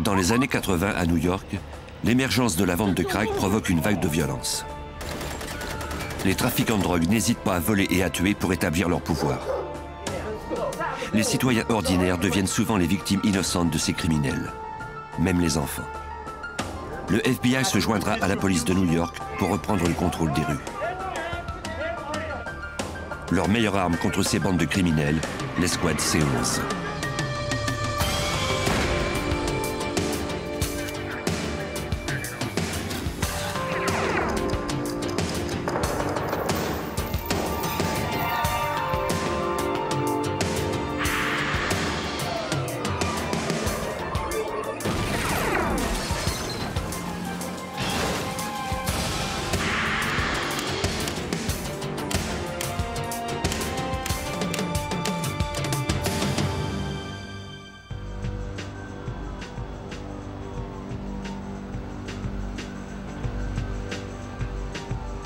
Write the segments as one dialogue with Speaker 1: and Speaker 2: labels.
Speaker 1: Dans les années 80 à New York, l'émergence de la vente de crack provoque une vague de violence. Les trafiquants de drogue n'hésitent pas à voler et à tuer pour établir leur pouvoir. Les citoyens ordinaires deviennent souvent les victimes innocentes de ces criminels, même les enfants. Le FBI se joindra à la police de New York pour reprendre le contrôle des rues. Leur meilleure arme contre ces bandes de criminels, l'escouade C11.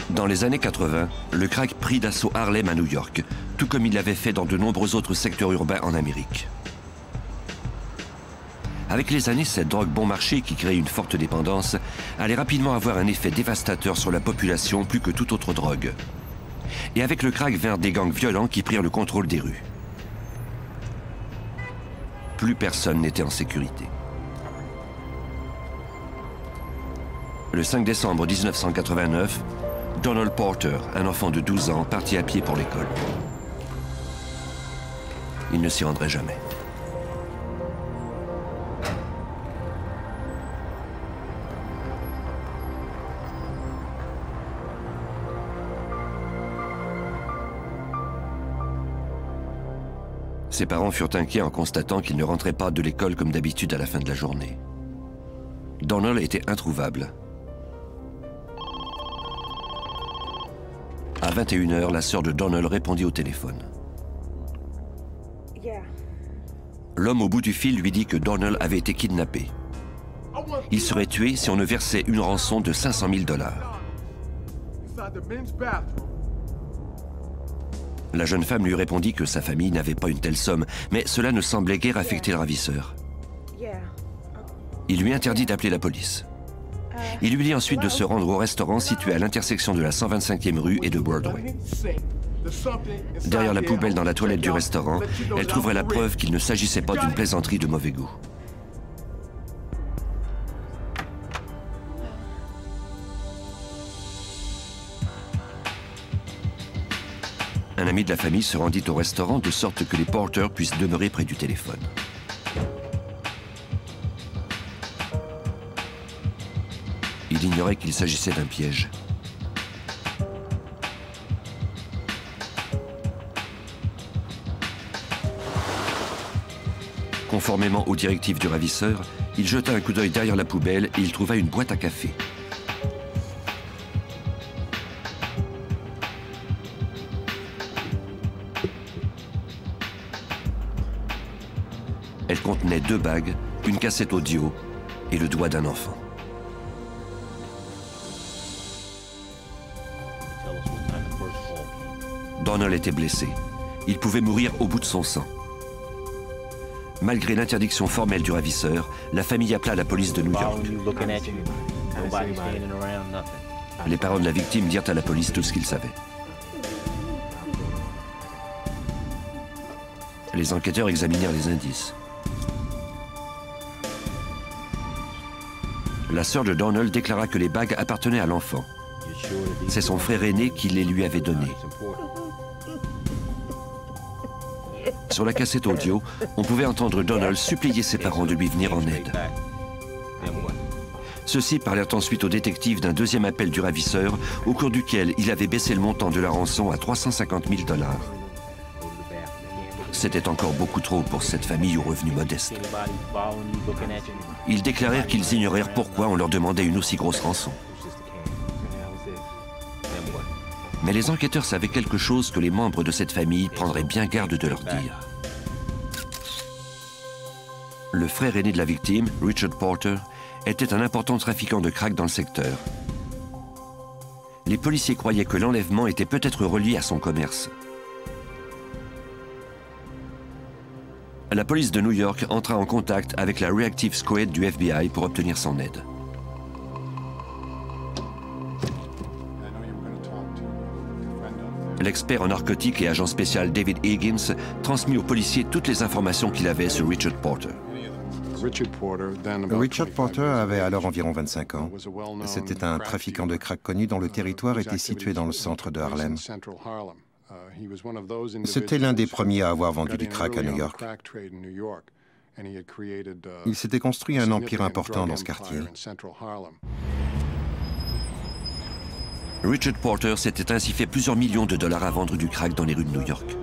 Speaker 1: Dans les années 80, le crack prit d'assaut Harlem à New York, tout comme il l'avait fait dans de nombreux autres secteurs urbains en Amérique. Avec les années, cette drogue bon marché qui crée une forte dépendance allait rapidement avoir un effet dévastateur sur la population plus que toute autre drogue. Et avec le crack vinrent des gangs violents qui prirent le contrôle des rues. Plus personne n'était en sécurité. Le 5 décembre 1989, Donald Porter, un enfant de 12 ans, partit à pied pour l'école. Il ne s'y rendrait jamais. Ses parents furent inquiets en constatant qu'il ne rentrait pas de l'école comme d'habitude à la fin de la journée. Donald était introuvable. À 21h, la sœur de Donald répondit au téléphone. L'homme au bout du fil lui dit que Donald avait été kidnappé. Il serait tué si on ne versait une rançon de 500 000 $. La jeune femme lui répondit que sa famille n'avait pas une telle somme, mais cela ne semblait guère affecter le ravisseur. Il lui interdit d'appeler la police. Il lui dit ensuite de se rendre au restaurant situé à l'intersection de la 125e rue et de Broadway. Derrière la poubelle dans la toilette du restaurant, elle trouverait la preuve qu'il ne s'agissait pas d'une plaisanterie de mauvais goût. Un ami de la famille se rendit au restaurant de sorte que les Porter puissent demeurer près du téléphone. Il ignorait qu'il s'agissait d'un piège. Conformément aux directives du ravisseur, il jeta un coup d'œil derrière la poubelle et il trouva une boîte à café. Elle contenait 2 bagues, une cassette audio et le doigt d'un enfant. Donald était blessé. Il pouvait mourir au bout de son sang. Malgré l'interdiction formelle du ravisseur, la famille appela la police de New York. Les parents de la victime dirent à la police tout ce qu'ils savaient. Les enquêteurs examinèrent les indices. La sœur de Donald déclara que les bagues appartenaient à l'enfant. C'est son frère aîné qui les lui avait données. Sur la cassette audio, on pouvait entendre Donald supplier ses parents de lui venir en aide. Ceux-ci parlèrent ensuite au détective d'un deuxième appel du ravisseur, au cours duquel il avait baissé le montant de la rançon à 350 000 $. C'était encore beaucoup trop pour cette famille aux revenus modestes. Ils déclarèrent qu'ils ignorèrent pourquoi on leur demandait une aussi grosse rançon. Mais les enquêteurs savaient quelque chose que les membres de cette famille prendraient bien garde de leur dire. Le frère aîné de la victime, Richard Porter, était un important trafiquant de crack dans le secteur. Les policiers croyaient que l'enlèvement était peut-être relié à son commerce. la police de New York entra en contact avec la Reactive Squad du FBI pour obtenir son aide. L'expert en narcotiques et agent spécial David Higgins transmit aux policiers toutes les informations qu'il avait sur Richard Porter.
Speaker 2: Richard Porter avait alors environ 25 ans. C'était un trafiquant de crack connu dont le territoire était situé dans le centre de Harlem. C'était l'un des premiers à avoir vendu du crack à New York. Il s'était construit un empire important dans ce quartier.
Speaker 1: Richard Porter s'était ainsi fait plusieurs millions de dollars à vendre du crack dans les rues de New York.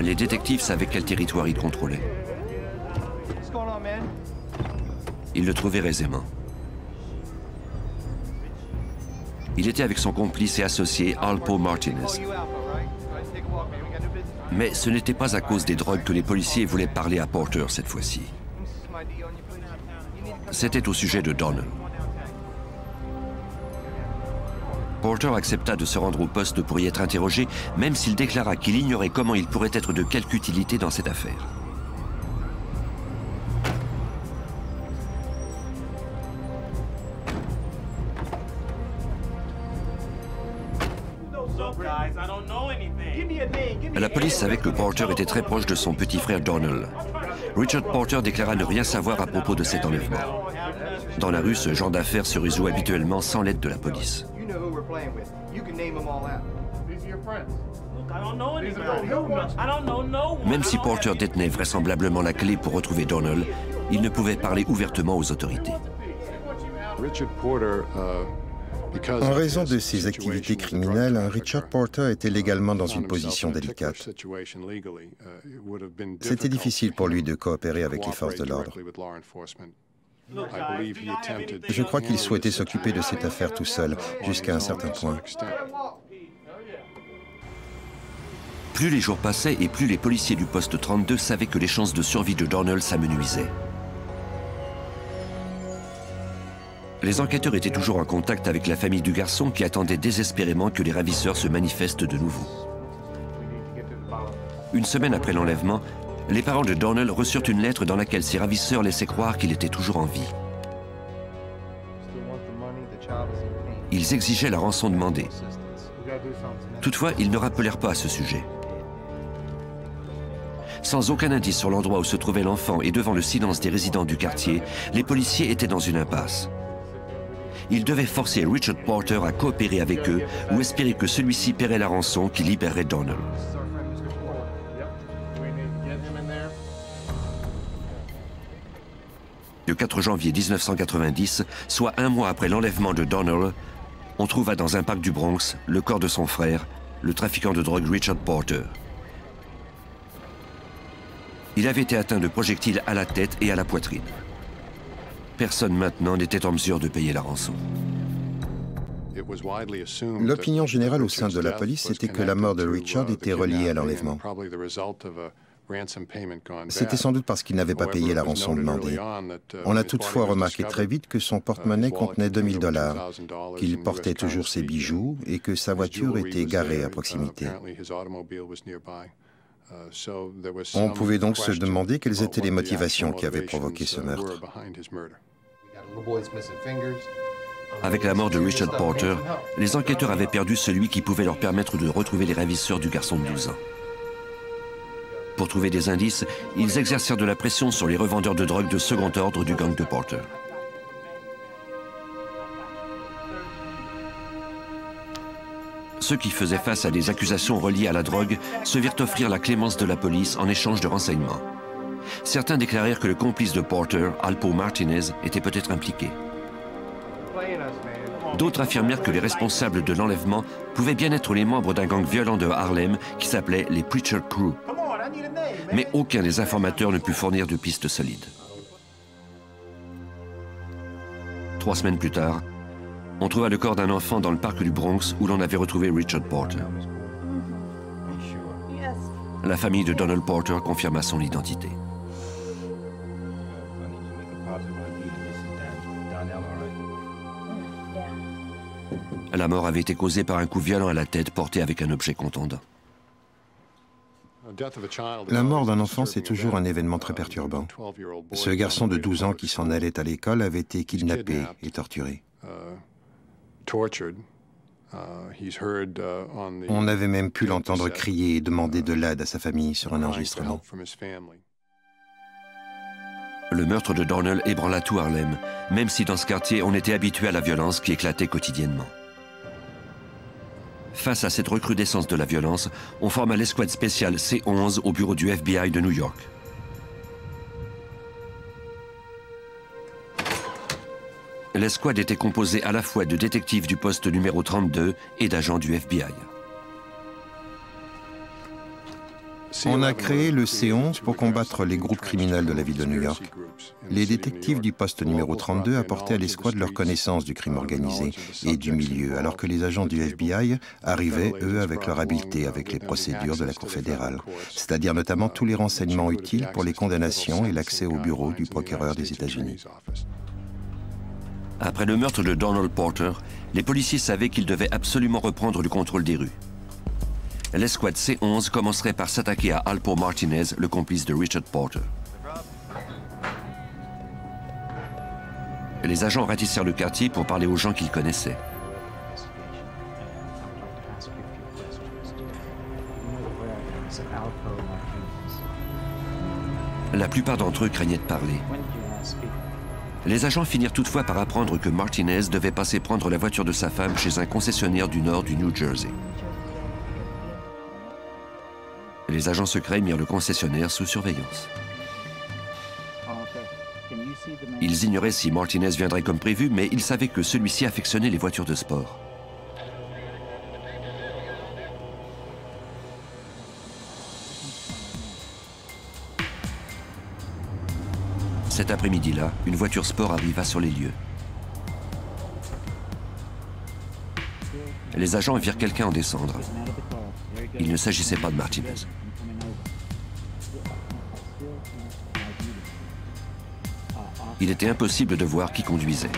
Speaker 1: Les détectives savaient quel territoire il contrôlait. Ils le trouvèrent aisément. Il était avec son complice et associé Alpo Martinez. Mais ce n'était pas à cause des drogues que les policiers voulaient parler à Porter cette fois-ci. C'était au sujet de Donald. Porter accepta de se rendre au poste pour y être interrogé, même s'il déclara qu'il ignorait comment il pourrait être de quelque utilité dans cette affaire. La police savait que Porter était très proche de son petit frère Donald. Richard Porter déclara ne rien savoir à propos de cet enlèvement. Dans la rue, ce genre d'affaires se résout habituellement sans l'aide de la police. Même si Porter détenait vraisemblablement la clé pour retrouver Donald, il ne pouvait parler ouvertement aux autorités.
Speaker 2: En raison de ses activités criminelles, Richard Porter était légalement dans une position délicate. C'était difficile pour lui de coopérer avec les forces de l'ordre. Je crois qu'il souhaitait s'occuper de cette affaire tout seul, jusqu'à un certain point.
Speaker 1: Plus les jours passaient et plus les policiers du poste 32 savaient que les chances de survie de Donald s'amenuisaient. Les enquêteurs étaient toujours en contact avec la famille du garçon qui attendait désespérément que les ravisseurs se manifestent de nouveau. Une semaine après l'enlèvement, les parents de Donald reçurent une lettre dans laquelle ces ravisseurs laissaient croire qu'il était toujours en vie. Ils exigeaient la rançon demandée. Toutefois, ils ne rappelèrent pas à ce sujet. Sans aucun indice sur l'endroit où se trouvait l'enfant et devant le silence des résidents du quartier, les policiers étaient dans une impasse. Ils devaient forcer Richard Porter à coopérer avec eux ou espérer que celui-ci paierait la rançon qui libérerait Donald. Le 4 janvier 1990, soit un mois après l'enlèvement de Donald, on trouva dans un parc du Bronx le corps de son frère, le trafiquant de drogue Richard Porter. Il avait été atteint de projectiles à la tête et à la poitrine. Personne maintenant n'était en mesure de payer la rançon.
Speaker 2: L'opinion générale au sein de la police était que la mort de Richard était reliée à l'enlèvement. C'était sans doute parce qu'il n'avait pas payé la rançon demandée. On a toutefois remarqué très vite que son porte-monnaie contenait 2000 $, qu'il portait toujours ses bijoux et que sa voiture était garée à proximité. On pouvait donc se demander quelles étaient les motivations qui avaient provoqué ce meurtre.
Speaker 1: Avec la mort de Richard Porter, les enquêteurs avaient perdu celui qui pouvait leur permettre de retrouver les ravisseurs du garçon de 12 ans. Pour trouver des indices, ils exercèrent de la pression sur les revendeurs de drogue de second ordre du gang de Porter. Ceux qui faisaient face à des accusations reliées à la drogue se virent offrir la clémence de la police en échange de renseignements. Certains déclarèrent que le complice de Porter, Alpo Martinez, était peut-être impliqué. D'autres affirmèrent que les responsables de l'enlèvement pouvaient bien être les membres d'un gang violent de Harlem qui s'appelait les Preacher Crew. Mais aucun des informateurs ne put fournir de pistes solides. 3 semaines plus tard, on trouva le corps d'un enfant dans le parc du Bronx où l'on avait retrouvé Richard Porter. La famille de Donald Porter confirma son identité. La mort avait été causée par un coup violent à la tête porté avec un objet contondant.
Speaker 2: La mort d'un enfant, c'est toujours un événement très perturbant. Ce garçon de 12 ans qui s'en allait à l'école avait été kidnappé et torturé. On avait même pu l'entendre crier et demander de l'aide à sa famille sur un enregistrement.
Speaker 1: Le meurtre de Donnell ébranla tout Harlem, même si dans ce quartier on était habitué à la violence qui éclatait quotidiennement. Face à cette recrudescence de la violence, on forma l'escouade spéciale C11 au bureau du FBI de New York. L'escouade était composée à la fois de détectives du poste numéro 32 et d'agents du FBI.
Speaker 2: On a créé le C11 pour combattre les groupes criminels de la ville de New York. Les détectives du poste numéro 32 apportaient à l'escouade leur connaissance du crime organisé et du milieu, alors que les agents du FBI arrivaient, eux, avec leur habileté avec les procédures de la Cour fédérale, c'est-à-dire notamment tous les renseignements utiles pour les condamnations et l'accès au bureau du procureur des États-Unis.
Speaker 1: Après le meurtre de Donald Porter, les policiers savaient qu'ils devaient absolument reprendre le contrôle des rues. L'escouade C11 commencerait par s'attaquer à Alpo Martinez, le complice de Richard Porter. Les agents ratissèrent le quartier pour parler aux gens qu'ils connaissaient. La plupart d'entre eux craignaient de parler. Les agents finirent toutefois par apprendre que Martinez devait passer prendre la voiture de sa femme chez un concessionnaire du nord du New Jersey. Les agents secrets mirent le concessionnaire sous surveillance. Ils ignoraient si Martinez viendrait comme prévu, mais ils savaient que celui-ci affectionnait les voitures de sport. Cet après-midi-là, une voiture sport arriva sur les lieux. Les agents virent quelqu'un en descendre. Il ne s'agissait pas de Martinez. Il était impossible de voir qui conduisait.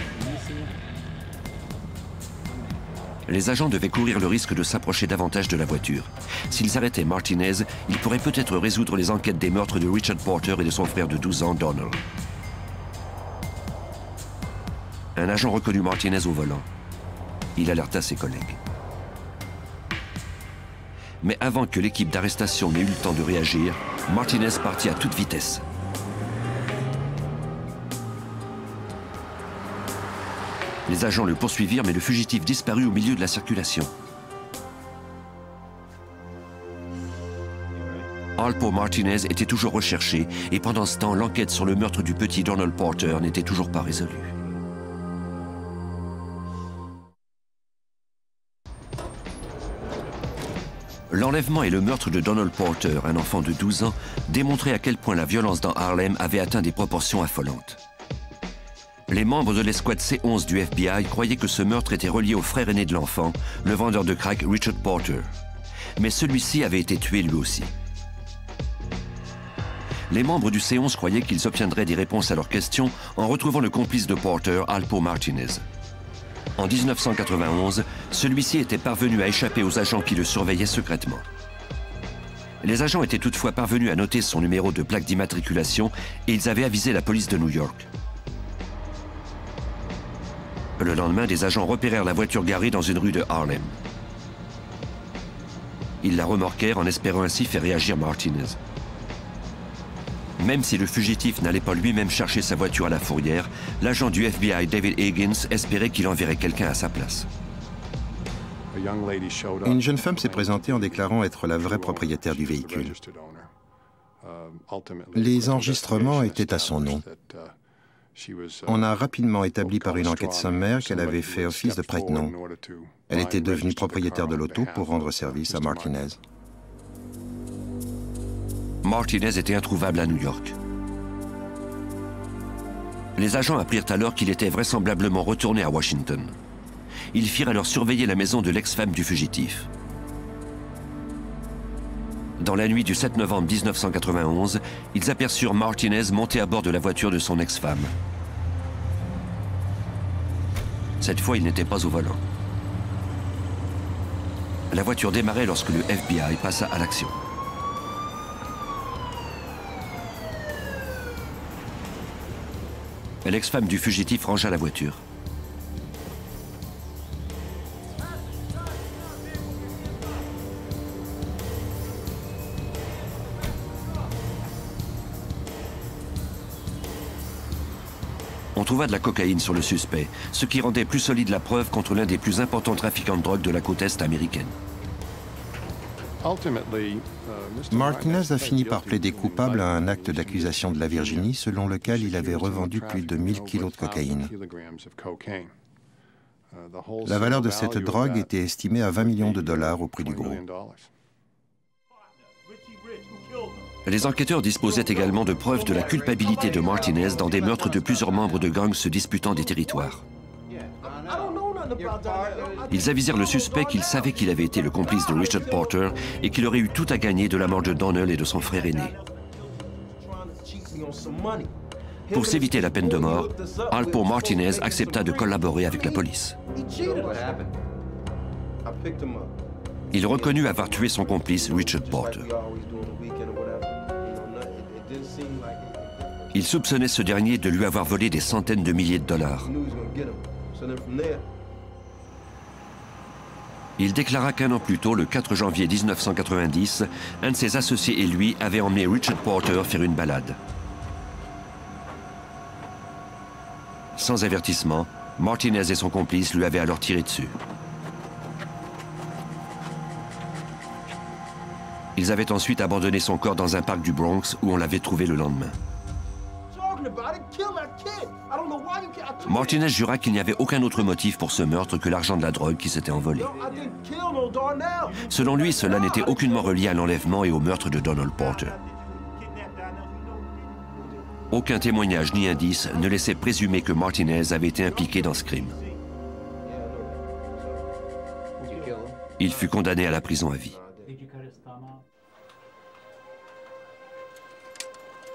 Speaker 1: Les agents devaient courir le risque de s'approcher davantage de la voiture. S'ils arrêtaient Martinez, ils pourraient peut-être résoudre les enquêtes des meurtres de Richard Porter et de son frère de 12 ans, Donald. Un agent reconnut Martinez au volant. Il alerta ses collègues. Mais avant que l'équipe d'arrestation n'ait eu le temps de réagir, Martinez partit à toute vitesse. Les agents le poursuivirent, mais le fugitif disparut au milieu de la circulation. Alpo Martinez était toujours recherché, et pendant ce temps, l'enquête sur le meurtre du petit Donald Porter n'était toujours pas résolue. L'enlèvement et le meurtre de Donald Porter, un enfant de 12 ans, démontraient à quel point la violence dans Harlem avait atteint des proportions affolantes. Les membres de l'escouade C11 du FBI croyaient que ce meurtre était relié au frère aîné de l'enfant, le vendeur de crack Richard Porter. Mais celui-ci avait été tué lui aussi. Les membres du C11 croyaient qu'ils obtiendraient des réponses à leurs questions en retrouvant le complice de Porter, Alpo Martinez. En 1991, celui-ci était parvenu à échapper aux agents qui le surveillaient secrètement. Les agents étaient toutefois parvenus à noter son numéro de plaque d'immatriculation et ils avaient avisé la police de New York. Le lendemain, des agents repérèrent la voiture garée dans une rue de Harlem. Ils la remorquèrent en espérant ainsi faire réagir Martinez. Même si le fugitif n'allait pas lui-même chercher sa voiture à la fourrière, l'agent du FBI David Higgins espérait qu'il enverrait quelqu'un à sa place.
Speaker 2: Une jeune femme s'est présentée en déclarant être la vraie propriétaire du véhicule. Les enregistrements étaient à son nom. On a rapidement établi par une enquête sommaire qu'elle avait fait office de prête-nom. Elle était devenue propriétaire de l'auto pour rendre service à Martinez.
Speaker 1: Martinez était introuvable à New York. Les agents apprirent alors qu'il était vraisemblablement retourné à Washington. Ils firent alors surveiller la maison de l'ex-femme du fugitif. Dans la nuit du 7 novembre 1991, ils aperçurent Martinez monter à bord de la voiture de son ex-femme. Cette fois, il n'était pas au volant. La voiture démarrait lorsque le FBI passa à l'action. L'ex-femme du fugitif rangea la voiture. On trouva de la cocaïne sur le suspect, ce qui rendait plus solide la preuve contre l'un des plus importants trafiquants de drogue de la côte est américaine.
Speaker 2: Martinez a fini par plaider coupable à un acte d'accusation de la Virginie selon lequel il avait revendu plus de 1000 kilos de cocaïne. La valeur de cette drogue était estimée à 20 millions de dollars au prix du gros.
Speaker 1: Les enquêteurs disposaient également de preuves de la culpabilité de Martinez dans des meurtres de plusieurs membres de gangs se disputant des territoires. Ils avisèrent le suspect qu'il savait qu'il avait été le complice de Richard Porter et qu'il aurait eu tout à gagner de la mort de Donnell et de son frère aîné. Pour s'éviter la peine de mort, Alpo Martinez accepta de collaborer avec la police. Il reconnut avoir tué son complice Richard Porter. Il soupçonnait ce dernier de lui avoir volé des centaines de milliers de dollars. Il déclara qu'un an plus tôt, le 4 janvier 1990, un de ses associés et lui avaient emmené Richard Porter faire une balade. Sans avertissement, Martinez et son complice lui avaient alors tiré dessus. Ils avaient ensuite abandonné son corps dans un parc du Bronx où on l'avait trouvé le lendemain. Martinez jura qu'il n'y avait aucun autre motif pour ce meurtre que l'argent de la drogue qui s'était envolé. Selon lui, cela n'était aucunement relié à l'enlèvement et au meurtre de Donald Porter. Aucun témoignage ni indice ne laissait présumer que Martinez avait été impliqué dans ce crime. Il fut condamné à la prison à vie.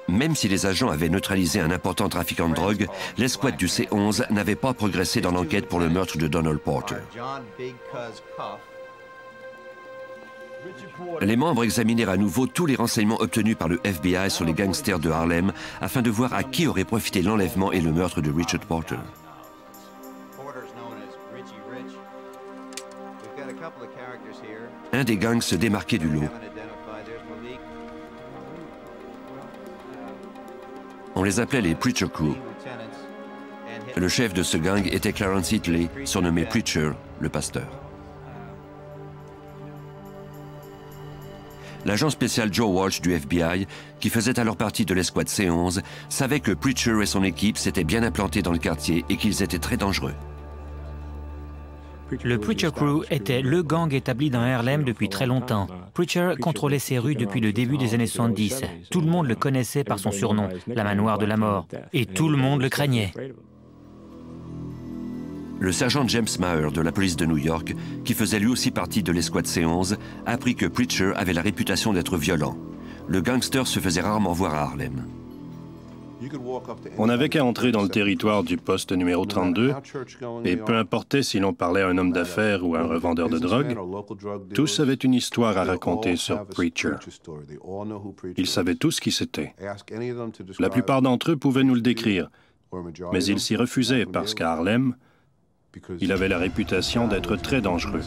Speaker 1: Même si les agents avaient neutralisé un important trafiquant de drogue, l'escouade du C-11 n'avait pas progressé dans l'enquête pour le meurtre de Donald Porter. Les membres examinèrent à nouveau tous les renseignements obtenus par le FBI sur les gangsters de Harlem afin de voir à qui aurait profité l'enlèvement et le meurtre de Richard Porter. Un des gangs se démarquait du lot. On les appelait les Preacher Crew. Le chef de ce gang était Clarence Hitley, surnommé Preacher, le pasteur. L'agent spécial Joe Walsh du FBI, qui faisait alors partie de l'escouade C-11, savait que Preacher et son équipe s'étaient bien implantés dans le quartier et qu'ils étaient très dangereux.
Speaker 3: Le Preacher Crew était le gang établi dans Harlem depuis très longtemps. Preacher contrôlait ces rues depuis le début des années 70. Tout le monde le connaissait par son surnom, la main noire de la mort. Et tout le monde le craignait.
Speaker 1: Le sergent James Maher de la police de New York, qui faisait lui aussi partie de l'escouade C-11, apprit que Preacher avait la réputation d'être violent. Le gangster se faisait rarement voir à Harlem.
Speaker 4: On n'avait qu'à entrer dans le territoire du poste numéro 32, et peu importait si l'on parlait à un homme d'affaires ou à un revendeur de drogue, tous avaient une histoire à raconter sur Preacher. Ils savaient tous qui c'était. La plupart d'entre eux pouvaient nous le décrire, mais ils s'y refusaient parce qu'à Harlem, il avait la réputation d'être très dangereux.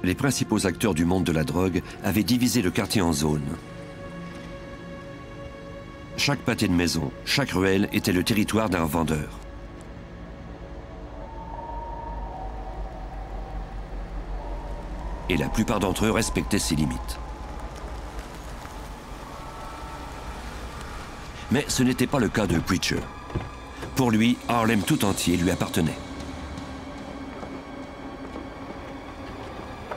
Speaker 1: Les principaux acteurs du monde de la drogue avaient divisé le quartier en zones. Chaque pâté de maison, chaque ruelle était le territoire d'un vendeur. Et la plupart d'entre eux respectaient ces limites. Mais ce n'était pas le cas de Preacher. Pour lui, Harlem tout entier lui appartenait.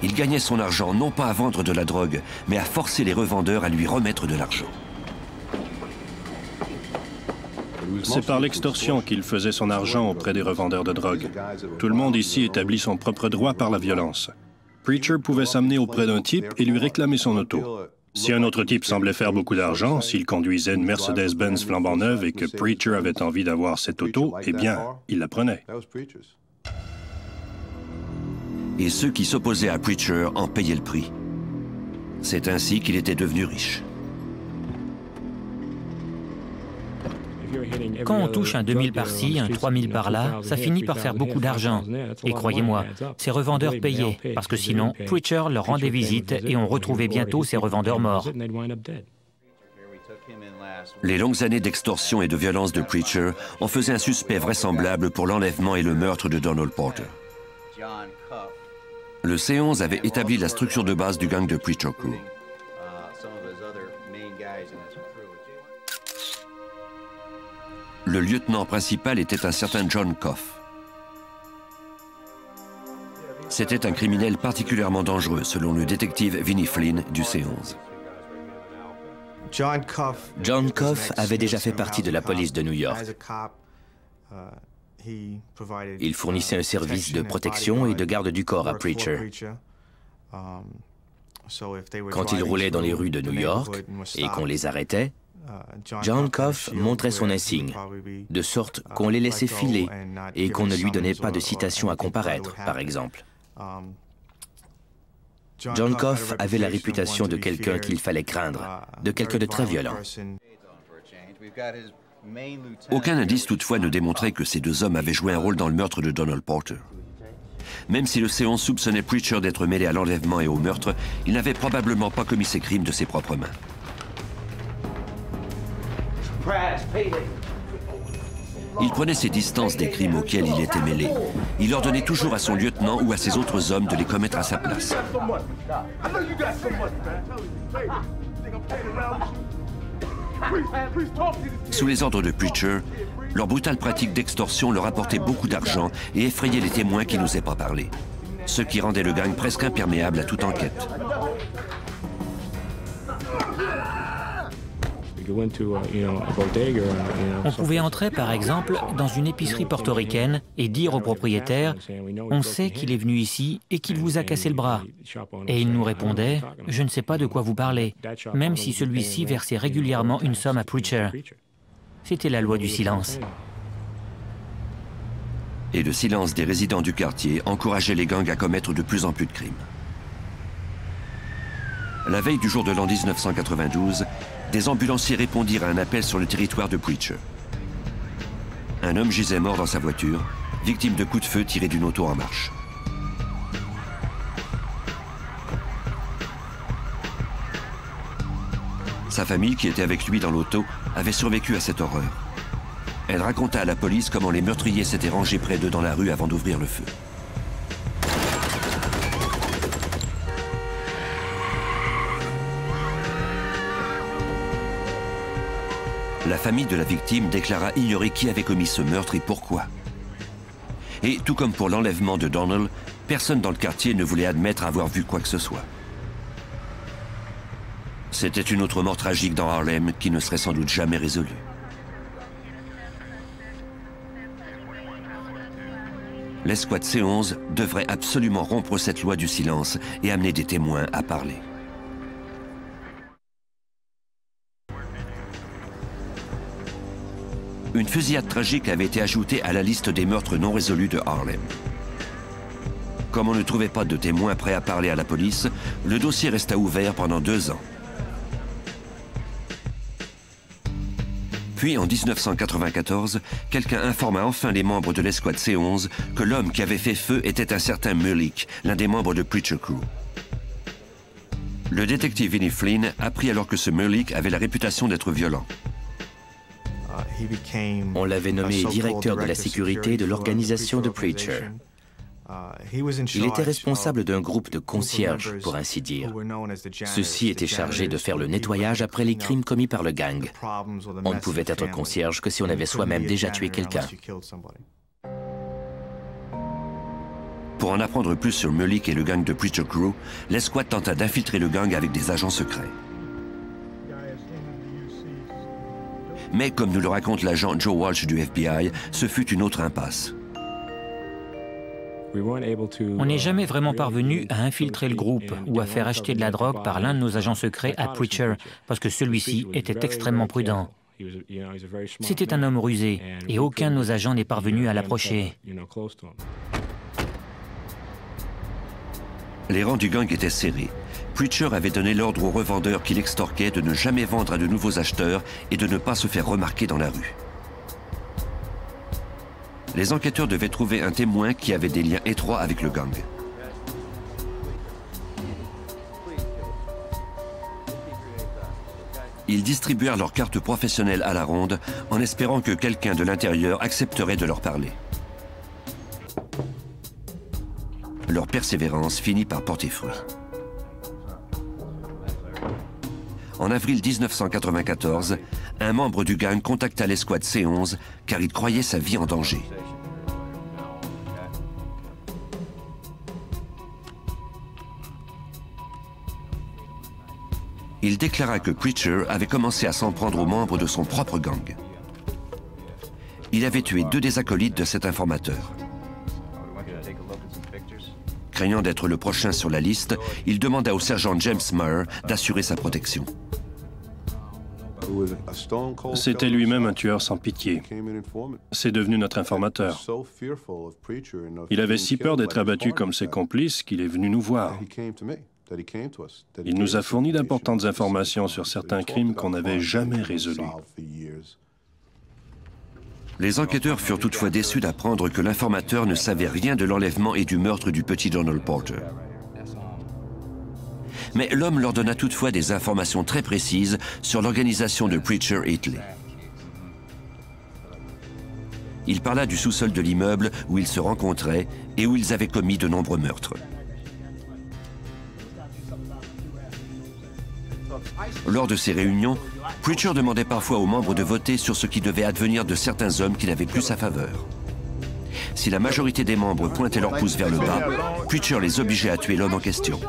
Speaker 1: Il gagnait son argent non pas à vendre de la drogue, mais à forcer les revendeurs à lui remettre de l'argent.
Speaker 4: C'est par l'extorsion qu'il faisait son argent auprès des revendeurs de drogue. Tout le monde ici établit son propre droit par la violence. Preacher pouvait s'amener auprès d'un type et lui réclamer son auto. Si un autre type semblait faire beaucoup d'argent, s'il conduisait une Mercedes-Benz flambant neuve et que Preacher avait envie d'avoir cette auto, eh bien, il la prenait.
Speaker 1: Et ceux qui s'opposaient à Preacher en payaient le prix. C'est ainsi qu'il était devenu riche.
Speaker 3: Quand on touche un 2000 par-ci, un 3000 par-là, ça finit par faire beaucoup d'argent. Et croyez-moi, ces revendeurs payaient, parce que sinon, Preacher leur rendait visite et on retrouvait bientôt ces revendeurs morts.
Speaker 1: Les longues années d'extorsion et de violence de Preacher en faisaient un suspect vraisemblable pour l'enlèvement et le meurtre de Donald Porter. Le C11 avait établi la structure de base du gang de Preacher Crew. Le lieutenant principal était un certain John Coff. C'était un criminel particulièrement dangereux, selon le détective Vinnie Flynn du C11.
Speaker 5: John Coff avait déjà fait partie de la police de New York. Il fournissait un service de protection et de garde du corps à Preacher. Quand il roulait dans les rues de New York et qu'on les arrêtait, John Coff montrait son insigne, de sorte qu'on les laissait filer et qu'on ne lui donnait pas de citation à comparaître, par exemple. John Coff avait la réputation de quelqu'un qu'il fallait craindre, de quelqu'un de très violent.
Speaker 1: Aucun indice toutefois ne démontrait que ces deux hommes avaient joué un rôle dans le meurtre de Donald Porter. Même si le C11 soupçonnait Preacher d'être mêlé à l'enlèvement et au meurtre, il n'avait probablement pas commis ces crimes de ses propres mains. Il prenait ses distances des crimes auxquels il était mêlé. Il ordonnait toujours à son lieutenant ou à ses autres hommes de les commettre à sa place. Sous les ordres de Preacher, leur brutale pratique d'extorsion leur apportait beaucoup d'argent et effrayait les témoins qui n'osaient pas parler, ce qui rendait le gang presque imperméable à toute enquête.
Speaker 3: On pouvait entrer, par exemple, dans une épicerie portoricaine et dire au propriétaire « On sait qu'il est venu ici et qu'il vous a cassé le bras ». Et il nous répondait « Je ne sais pas de quoi vous parlez », même si celui-ci versait régulièrement une somme à Preacher. C'était la loi du silence.
Speaker 1: Et le silence des résidents du quartier encourageait les gangs à commettre de plus en plus de crimes. La veille du jour de l'an 1992, des ambulanciers répondirent à un appel sur le territoire de Preacher. Un homme gisait mort dans sa voiture, victime de coups de feu tirés d'une auto en marche. Sa famille, qui était avec lui dans l'auto, avait survécu à cette horreur. Elle raconta à la police comment les meurtriers s'étaient rangés près d'eux dans la rue avant d'ouvrir le feu. La famille de la victime déclara ignorer qui avait commis ce meurtre et pourquoi. Et tout comme pour l'enlèvement de Donald, personne dans le quartier ne voulait admettre avoir vu quoi que ce soit. C'était une autre mort tragique dans Harlem qui ne serait sans doute jamais résolue. L'escouade C11 devrait absolument rompre cette loi du silence et amener des témoins à parler. Une fusillade tragique avait été ajoutée à la liste des meurtres non résolus de Harlem. Comme on ne trouvait pas de témoins prêts à parler à la police, le dossier resta ouvert pendant 2 ans. Puis, en 1994, quelqu'un informa enfin les membres de l'escouade C11 que l'homme qui avait fait feu était un certain Mullick, l'un des membres de Preacher Crew. Le détective Vinnie Flynn apprit alors que ce Mullick avait la réputation d'être violent.
Speaker 5: On l'avait nommé directeur de la sécurité de l'organisation de Preacher. Il était responsable d'un groupe de concierges, pour ainsi dire. Ceux-ci étaient chargés de faire le nettoyage après les crimes commis par le gang. On ne pouvait être concierge que si on avait soi-même déjà tué quelqu'un.
Speaker 1: Pour en apprendre plus sur Mullick et le gang de Preacher Crew, l'escouade tenta d'infiltrer le gang avec des agents secrets. Mais comme nous le raconte l'agent Joe Walsh du FBI, ce fut une autre impasse.
Speaker 3: On n'est jamais vraiment parvenu à infiltrer le groupe ou à faire acheter de la drogue par l'un de nos agents secrets à Preacher, parce que celui-ci était extrêmement prudent. C'était un homme rusé, et aucun de nos agents n'est parvenu à l'approcher.
Speaker 1: Les rangs du gang étaient serrés. Preacher avait donné l'ordre aux revendeurs qui l'extorquaient de ne jamais vendre à de nouveaux acheteurs et de ne pas se faire remarquer dans la rue. Les enquêteurs devaient trouver un témoin qui avait des liens étroits avec le gang. Ils distribuèrent leurs cartes professionnelles à la ronde en espérant que quelqu'un de l'intérieur accepterait de leur parler. Leur persévérance finit par porter fruit. En avril 1994, un membre du gang contacta l'escouade C11 car il croyait sa vie en danger. Il déclara que Preacher avait commencé à s'en prendre aux membres de son propre gang. Il avait tué 2 des acolytes de cet informateur. Craignant d'être le prochain sur la liste, il demanda au sergent James Maher d'assurer sa protection.
Speaker 4: C'était lui-même un tueur sans pitié. C'est devenu notre informateur. Il avait si peur d'être abattu comme ses complices qu'il est venu nous voir. Il nous a fourni d'importantes informations sur certains crimes qu'on n'avait jamais résolus.
Speaker 1: Les enquêteurs furent toutefois déçus d'apprendre que l'informateur ne savait rien de l'enlèvement et du meurtre du petit Donald Porter. Mais l'homme leur donna toutefois des informations très précises sur l'organisation de Preacher Hitley. Il parla du sous-sol de l'immeuble où ils se rencontraient et où ils avaient commis de nombreux meurtres. Lors de ces réunions, Preacher demandait parfois aux membres de voter sur ce qui devait advenir de certains hommes qui n'avaient plus sa faveur. Si la majorité des membres pointaient leur pouce vers le bas, Preacher les obligeait à tuer l'homme en question.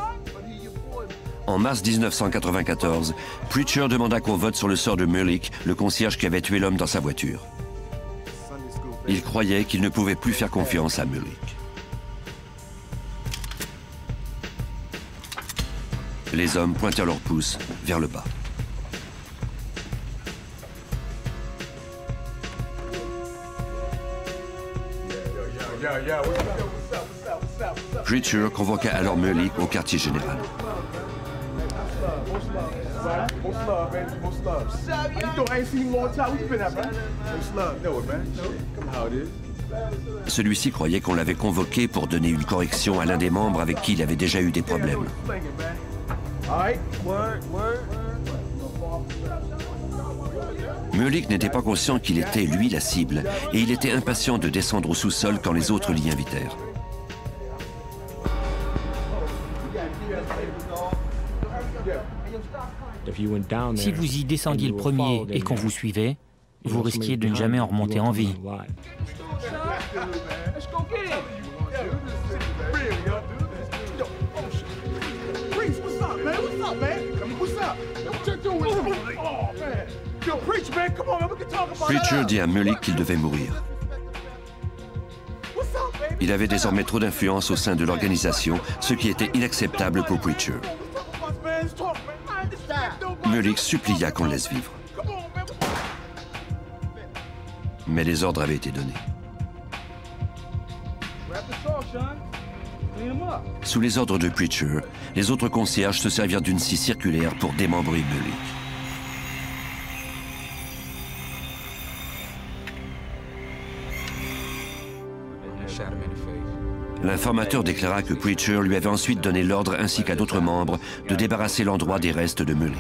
Speaker 1: En mars 1994, Preacher demanda qu'on vote sur le sort de Merlick, le concierge qui avait tué l'homme dans sa voiture. Il croyait qu'il ne pouvait plus faire confiance à Merlick. Les hommes pointèrent leur pouce vers le bas. Preacher convoqua alors Merlick au quartier général. Celui-ci croyait qu'on l'avait convoqué pour donner une correction à l'un des membres avec qui il avait déjà eu des problèmes. Merlick n'était pas conscient qu'il était, lui, la cible, et il était impatient de descendre au sous-sol quand les autres l'y invitèrent.
Speaker 3: Si vous y descendiez le premier et qu'on vous suivait, vous risquiez de ne jamais en remonter en vie.
Speaker 1: Preacher dit à Merlick qu'il devait mourir. Il avait désormais trop d'influence au sein de l'organisation, ce qui était inacceptable pour Preacher. Merlick supplia qu'on le laisse vivre. Mais les ordres avaient été donnés. Sous les ordres de Preacher, les autres concierges se servirent d'une scie circulaire pour démembrer Merlick. L'informateur déclara que Preacher lui avait ensuite donné l'ordre, ainsi qu'à d'autres membres, de débarrasser l'endroit des restes de Merlick.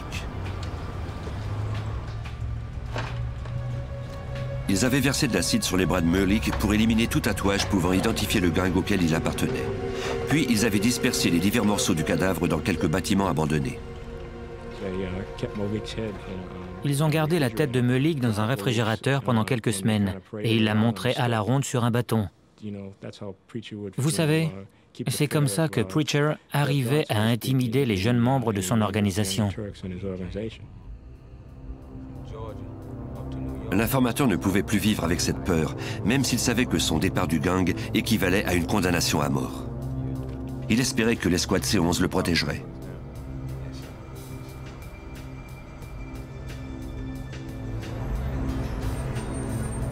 Speaker 1: Ils avaient versé de l'acide sur les bras de Merlick pour éliminer tout tatouage pouvant identifier le gang auquel il appartenait. Puis ils avaient dispersé les divers morceaux du cadavre dans quelques bâtiments abandonnés.
Speaker 3: Ils ont gardé la tête de Merlick dans un réfrigérateur pendant quelques semaines et ils la montraient à la ronde sur un bâton. Vous savez, c'est comme ça que Preacher arrivait à intimider les jeunes membres de son organisation.
Speaker 1: L'informateur ne pouvait plus vivre avec cette peur, même s'il savait que son départ du gang équivalait à une condamnation à mort. Il espérait que l'escouade C11 le protégerait.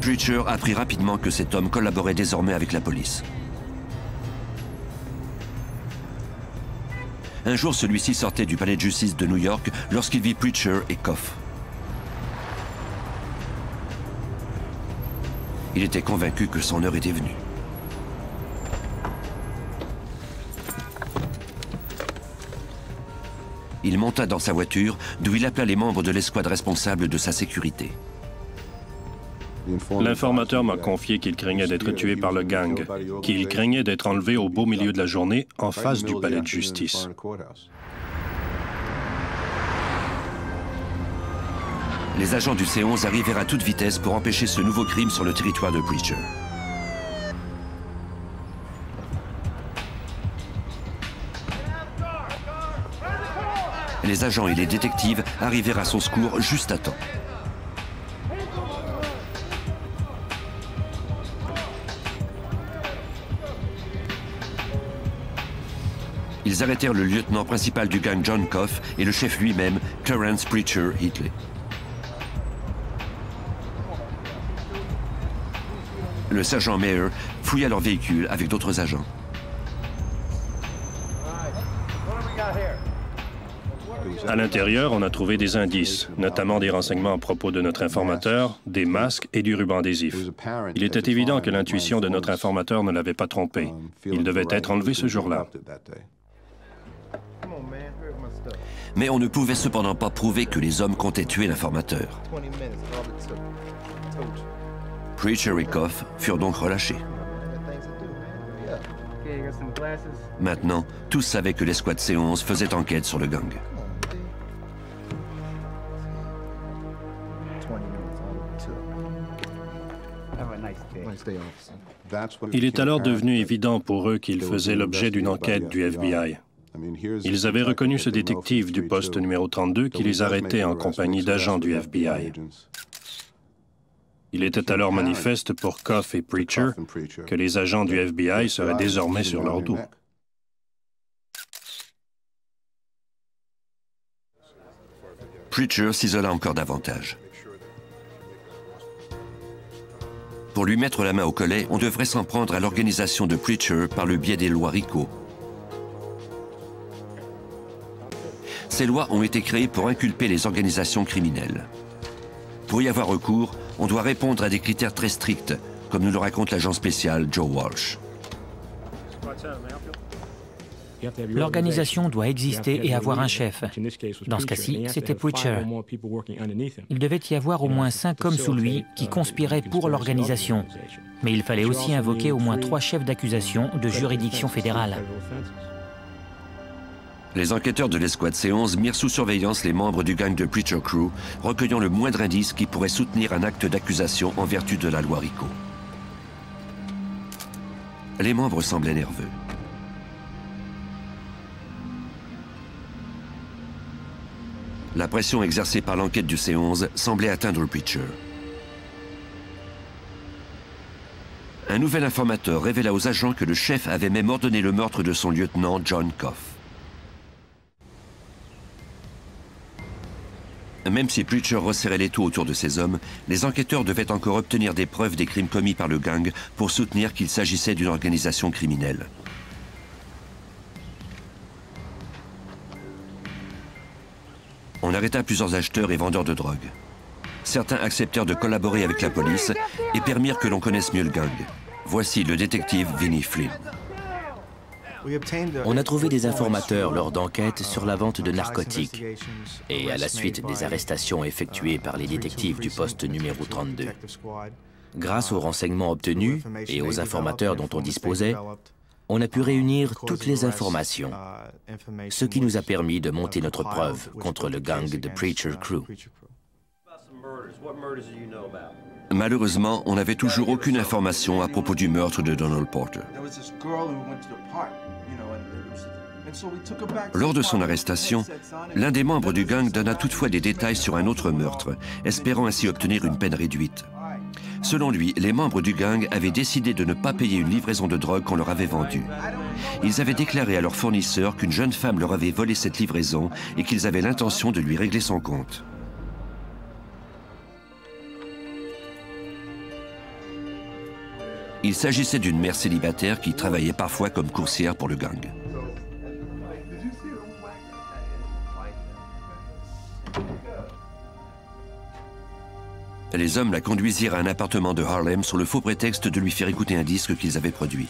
Speaker 1: Preacher apprit rapidement que cet homme collaborait désormais avec la police. Un jour, celui-ci sortait du palais de justice de New York lorsqu'il vit Preacher et Koff. Il était convaincu que son heure était venue. Il monta dans sa voiture, d'où il appela les membres de l'escouade responsable de sa sécurité.
Speaker 4: L'informateur m'a confié qu'il craignait d'être tué par le gang, qu'il craignait d'être enlevé au beau milieu de la journée en face du palais de justice.
Speaker 1: Les agents du C11 arrivèrent à toute vitesse pour empêcher ce nouveau crime sur le territoire de Preacher. Les agents et les détectives arrivèrent à son secours juste à temps. Ils arrêtèrent le lieutenant principal du gang John Koff et le chef lui-même, Clarence Preacher Hitley. Le sergent Mayer fouilla leur véhicule avec d'autres agents.
Speaker 4: À l'intérieur, on a trouvé des indices, notamment des renseignements à propos de notre informateur, des masques et du ruban adhésif. Il était évident que l'intuition de notre informateur ne l'avait pas trompé. Il devait être enlevé ce jour-là.
Speaker 1: Mais on ne pouvait cependant pas prouver que les hommes comptaient tuer l'informateur. Preacher et Koff furent donc relâchés. Maintenant, tous savaient que l'escouade C11 faisait enquête sur le gang.
Speaker 4: Il est alors devenu évident pour eux qu'ils faisaient l'objet d'une enquête du FBI. Ils avaient reconnu ce détective du poste numéro 32 qui les arrêtait en compagnie d'agents du FBI. Il était alors manifeste pour Koff et Preacher que les agents du FBI seraient désormais sur leur dos.
Speaker 1: Preacher s'isola encore davantage. Pour lui mettre la main au collet, on devrait s'en prendre à l'organisation de Preacher par le biais des lois RICO. Ces lois ont été créées pour inculper les organisations criminelles. Pour y avoir recours, on doit répondre à des critères très stricts, comme nous le raconte l'agent spécial Joe Walsh.
Speaker 3: L'organisation doit exister et avoir un chef. Dans ce cas-ci, c'était Preacher. Il devait y avoir au moins 5 hommes sous lui qui conspiraient pour l'organisation. Mais il fallait aussi invoquer au moins 3 chefs d'accusation de juridiction fédérale.
Speaker 1: Les enquêteurs de l'escouade C11 mirent sous surveillance les membres du gang de Preacher Crew, recueillant le moindre indice qui pourrait soutenir un acte d'accusation en vertu de la loi RICO. Les membres semblaient nerveux. La pression exercée par l'enquête du C11 semblait atteindre Preacher. Un nouvel informateur révéla aux agents que le chef avait même ordonné le meurtre de son lieutenant John Koff. Même si Preacher resserrait l'étau autour de ses hommes, les enquêteurs devaient encore obtenir des preuves des crimes commis par le gang pour soutenir qu'il s'agissait d'une organisation criminelle. On arrêta plusieurs acheteurs et vendeurs de drogue. Certains acceptèrent de collaborer avec la police et permirent que l'on connaisse mieux le gang. Voici le détective Vinnie Flynn.
Speaker 5: On a trouvé des informateurs lors d'enquêtes sur la vente de narcotiques et à la suite des arrestations effectuées par les détectives du poste numéro 32. Grâce aux renseignements obtenus et aux informateurs dont on disposait, on a pu réunir toutes les informations, ce qui nous a permis de monter notre preuve contre le gang de Preacher Crew.
Speaker 1: Malheureusement, on n'avait toujours aucune information à propos du meurtre de Donald Porter. Lors de son arrestation, l'un des membres du gang donna toutefois des détails sur un autre meurtre, espérant ainsi obtenir une peine réduite. Selon lui, les membres du gang avaient décidé de ne pas payer une livraison de drogue qu'on leur avait vendue. Ils avaient déclaré à leur fournisseur qu'une jeune femme leur avait volé cette livraison et qu'ils avaient l'intention de lui régler son compte. Il s'agissait d'une mère célibataire qui travaillait parfois comme coursière pour le gang. Les hommes la conduisirent à un appartement de Harlem sur le faux prétexte de lui faire écouter un disque qu'ils avaient produit.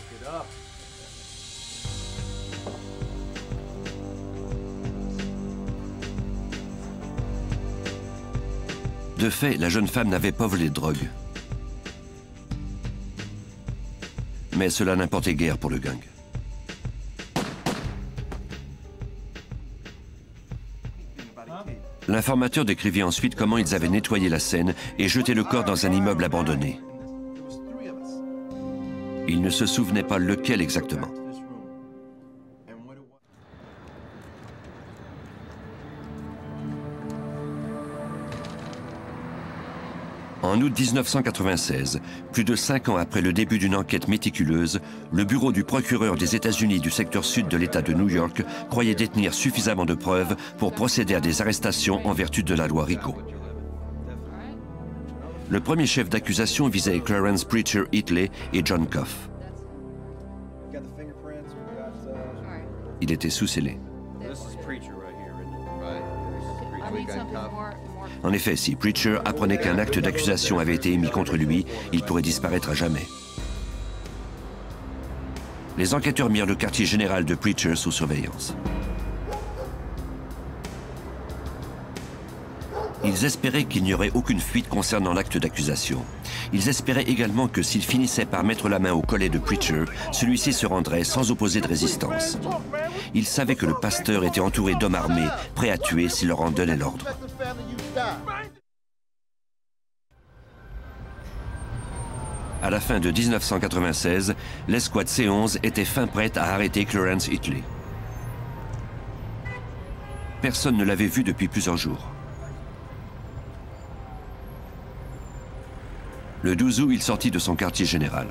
Speaker 1: De fait, la jeune femme n'avait pas volé de drogue. Mais cela n'importait guère pour le gang. L'informateur décrivit ensuite comment ils avaient nettoyé la scène et jeté le corps dans un immeuble abandonné. Il ne se souvenait pas lequel exactement. En août 1996, plus de 5 ans après le début d'une enquête méticuleuse, le bureau du procureur des États-Unis du secteur sud de l'État de New York croyait détenir suffisamment de preuves pour procéder à des arrestations en vertu de la loi RICO. Le premier chef d'accusation visait Clarence Preacher Hitley et John Coff. Il était sous scellé. En effet, si Preacher apprenait qu'un acte d'accusation avait été émis contre lui, il pourrait disparaître à jamais. Les enquêteurs mirent le quartier général de Preacher sous surveillance. Ils espéraient qu'il n'y aurait aucune fuite concernant l'acte d'accusation. Ils espéraient également que s'ils finissaient par mettre la main au collet de Preacher, celui-ci se rendrait sans opposer de résistance. Ils savaient que le pasteur était entouré d'hommes armés, prêts à tuer s'il leur en donnait l'ordre. À la fin de 1996, l'escouade C11 était fin prête à arrêter Clarence Hitley. Personne ne l'avait vu depuis plusieurs jours. Le 12 août, il sortit de son quartier général.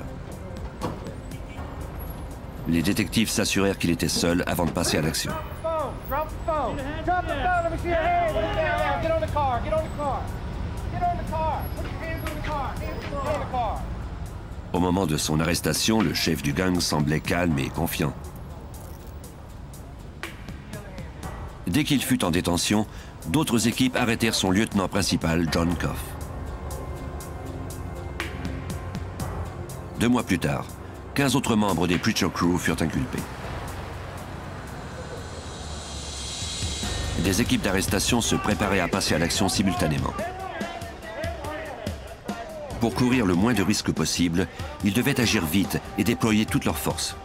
Speaker 1: Les détectives s'assurèrent qu'il était seul avant de passer à l'action. Au moment de son arrestation, le chef du gang semblait calme et confiant. Dès qu'il fut en détention, d'autres équipes arrêtèrent son lieutenant principal, John Coff. 2 mois plus tard, 15 autres membres des Preacher Crew furent inculpés. Des équipes d'arrestation se préparaient à passer à l'action simultanément. Pour courir le moins de risques possible, ils devaient agir vite et déployer toutes leurs forces.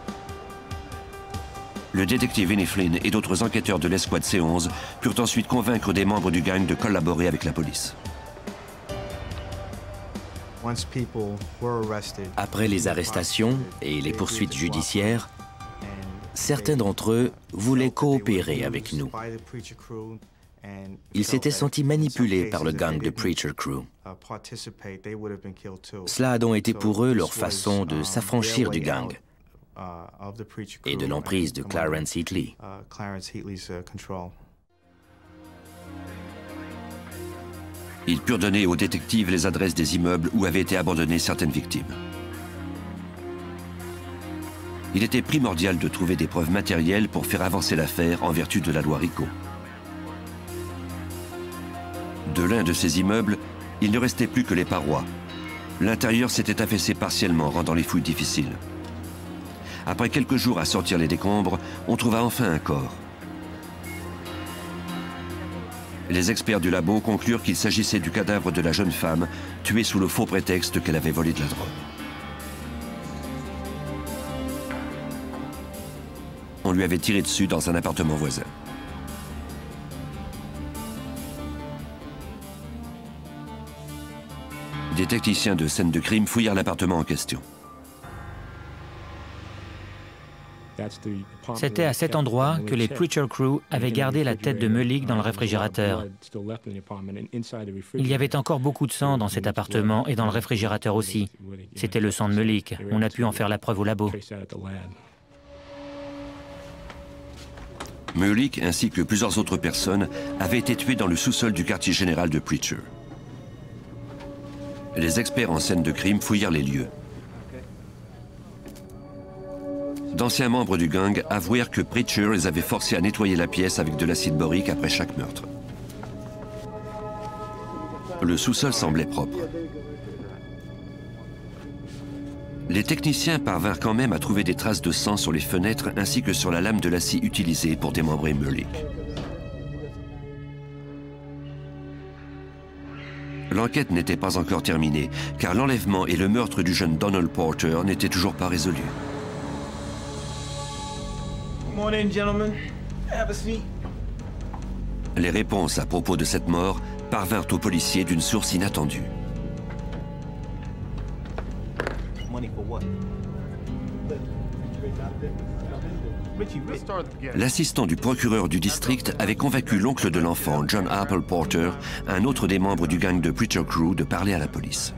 Speaker 1: Le détective Vinnie Flynn et d'autres enquêteurs de l'escouade C11 purent ensuite convaincre des membres du gang de collaborer avec la police.
Speaker 5: Après les arrestations et les poursuites judiciaires, certains d'entre eux voulaient coopérer avec nous. Ils s'étaient sentis manipulés par le gang de Preacher Crew. Cela a donc été pour eux leur façon de s'affranchir du gang et de l'emprise de Clarence Hitley.
Speaker 1: Ils purent donner aux détectives les adresses des immeubles où avaient été abandonnées certaines victimes. Il était primordial de trouver des preuves matérielles pour faire avancer l'affaire en vertu de la loi RICO. De l'un de ces immeubles, il ne restait plus que les parois. L'intérieur s'était affaissé partiellement, rendant les fouilles difficiles. Après quelques jours à sortir les décombres, on trouva enfin un corps. Les experts du labo conclurent qu'il s'agissait du cadavre de la jeune femme, tuée sous le faux prétexte qu'elle avait volé de la drogue. On lui avait tiré dessus dans un appartement voisin. Des techniciens de scène de crime fouillèrent l'appartement en question.
Speaker 3: C'était à cet endroit que les Preacher Crew avaient gardé la tête de Melick dans le réfrigérateur. Il y avait encore beaucoup de sang dans cet appartement et dans le réfrigérateur aussi. C'était le sang de Melick. On a pu en faire la preuve au labo.
Speaker 1: Melick ainsi que plusieurs autres personnes avaient été tués dans le sous-sol du quartier général de Preacher. Les experts en scène de crime fouillèrent les lieux. D'anciens membres du gang avouèrent que Preacher les avait forcés à nettoyer la pièce avec de l'acide borique après chaque meurtre. Le sous-sol semblait propre. Les techniciens parvinrent quand même à trouver des traces de sang sur les fenêtres ainsi que sur la lame de la scie utilisée pour démembrer Merlick. L'enquête n'était pas encore terminée, car l'enlèvement et le meurtre du jeune Donald Porter n'étaient toujours pas résolus. Les réponses à propos de cette mort parvinrent aux policiers d'une source inattendue. L'assistant du procureur du district avait convaincu l'oncle de l'enfant, John Apple Porter, un autre des membres du gang de Preacher Crew, de parler à la police.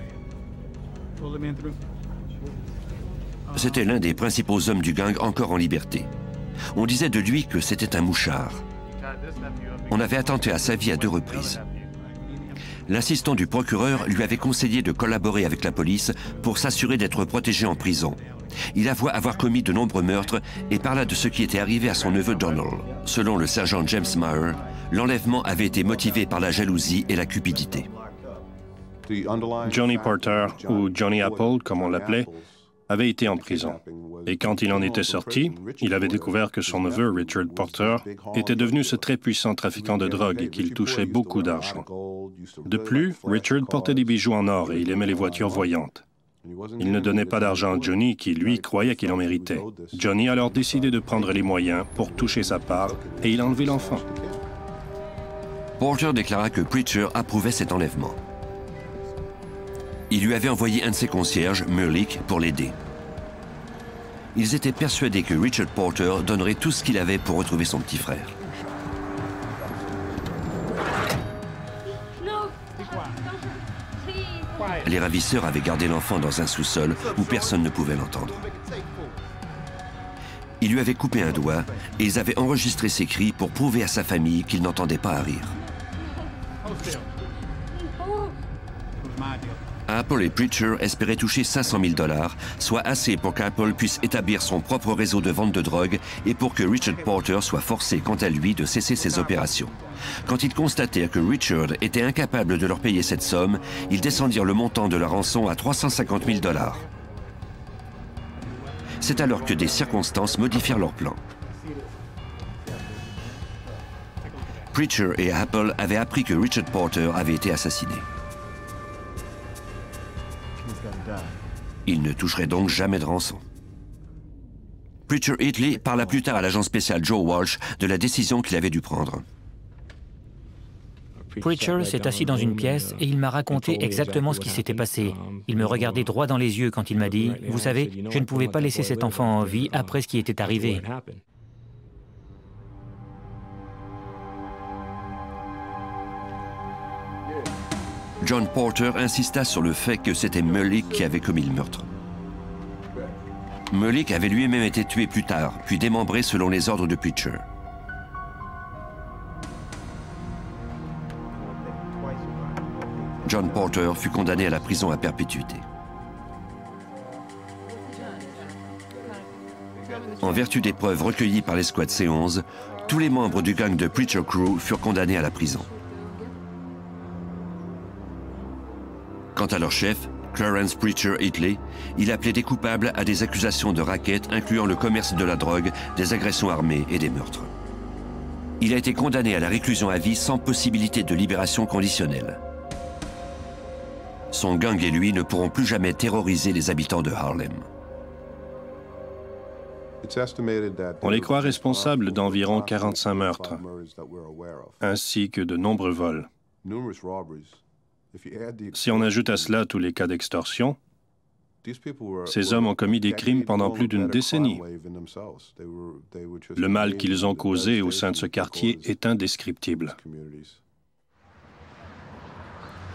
Speaker 1: C'était l'un des principaux hommes du gang encore en liberté. On disait de lui que c'était un mouchard. On avait attenté à sa vie à 2 reprises. L'assistant du procureur lui avait conseillé de collaborer avec la police pour s'assurer d'être protégé en prison. Il avoua avoir commis de nombreux meurtres et parla de ce qui était arrivé à son neveu Donald. Selon le sergent James Meyer, l'enlèvement avait été motivé par la jalousie et la cupidité.
Speaker 4: Johnny Porter, ou Johnny Apple, comme on l'appelait, avait été en prison. Et quand il en était sorti, il avait découvert que son neveu, Richard Porter, était devenu ce très puissant trafiquant de drogue et qu'il touchait beaucoup d'argent. De plus, Richard portait des bijoux en or et il aimait les voitures voyantes. Il ne donnait pas d'argent à Johnny, qui, lui, croyait qu'il en méritait. Johnny a alors décidé de prendre les moyens pour toucher sa part et il a enlevé l'enfant.
Speaker 1: Porter déclara que Preacher approuvait cet enlèvement. Il lui avait envoyé un de ses concierges, Merlick, pour l'aider. Ils étaient persuadés que Richard Porter donnerait tout ce qu'il avait pour retrouver son petit frère. Les ravisseurs avaient gardé l'enfant dans un sous-sol où personne ne pouvait l'entendre. Ils lui avaient coupé un doigt et ils avaient enregistré ses cris pour prouver à sa famille qu'il n'entendait pas à rire. Apple et Preacher espéraient toucher 500 000 $, soit assez pour qu'Apple puisse établir son propre réseau de vente de drogue et pour que Richard Porter soit forcé, quant à lui, de cesser ses opérations. Quand ils constatèrent que Richard était incapable de leur payer cette somme, ils descendirent le montant de la rançon à 350 000 $. C'est alors que des circonstances modifièrent leur plan. Preacher et Apple avaient appris que Richard Porter avait été assassiné. Il ne toucherait donc jamais de rançon. Preacher Hitley parla plus tard à l'agent spécial Joe Walsh de la décision qu'il avait dû prendre.
Speaker 3: Preacher s'est assis dans une pièce et il m'a raconté exactement ce qui s'était passé. Il me regardait droit dans les yeux quand il m'a dit « Vous savez, je ne pouvais pas laisser cet enfant en vie après ce qui était arrivé. »
Speaker 1: John Porter insista sur le fait que c'était Merlick qui avait commis le meurtre. Merlick avait lui-même été tué plus tard, puis démembré selon les ordres de Preacher. John Porter fut condamné à la prison à perpétuité. En vertu des preuves recueillies par l'escouade C11, tous les membres du gang de Preacher Crew furent condamnés à la prison. Quant à leur chef, Clarence Preacher Hitley, il appelait des coupables à des accusations de racket incluant le commerce de la drogue, des agressions armées et des meurtres. Il a été condamné à la réclusion à vie sans possibilité de libération conditionnelle. Son gang et lui ne pourront plus jamais terroriser les habitants de Harlem.
Speaker 4: On les croit responsables d'environ 45 meurtres, ainsi que de nombreux vols. Si on ajoute à cela tous les cas d'extorsion, ces hommes ont commis des crimes pendant plus d'une décennie. Le mal qu'ils ont causé au sein de ce quartier est indescriptible.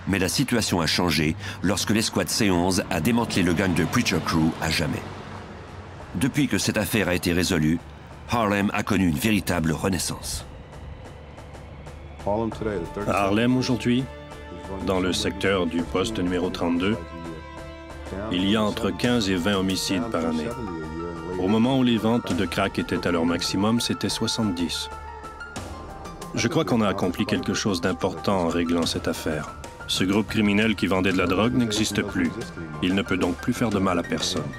Speaker 1: Mais la situation a changé lorsque l'escouade C11 a démantelé le gang de Preacher Crew à jamais. Depuis que cette affaire a été résolue, Harlem a connu une véritable renaissance.
Speaker 4: À Harlem aujourd'hui, dans le secteur du poste numéro 32, il y a entre 15 et 20 homicides par année. Au moment où les ventes de crack étaient à leur maximum, c'était 70. Je crois qu'on a accompli quelque chose d'important en réglant cette affaire. Ce groupe criminel qui vendait de la drogue n'existe plus. Il ne peut donc plus faire de mal à personne.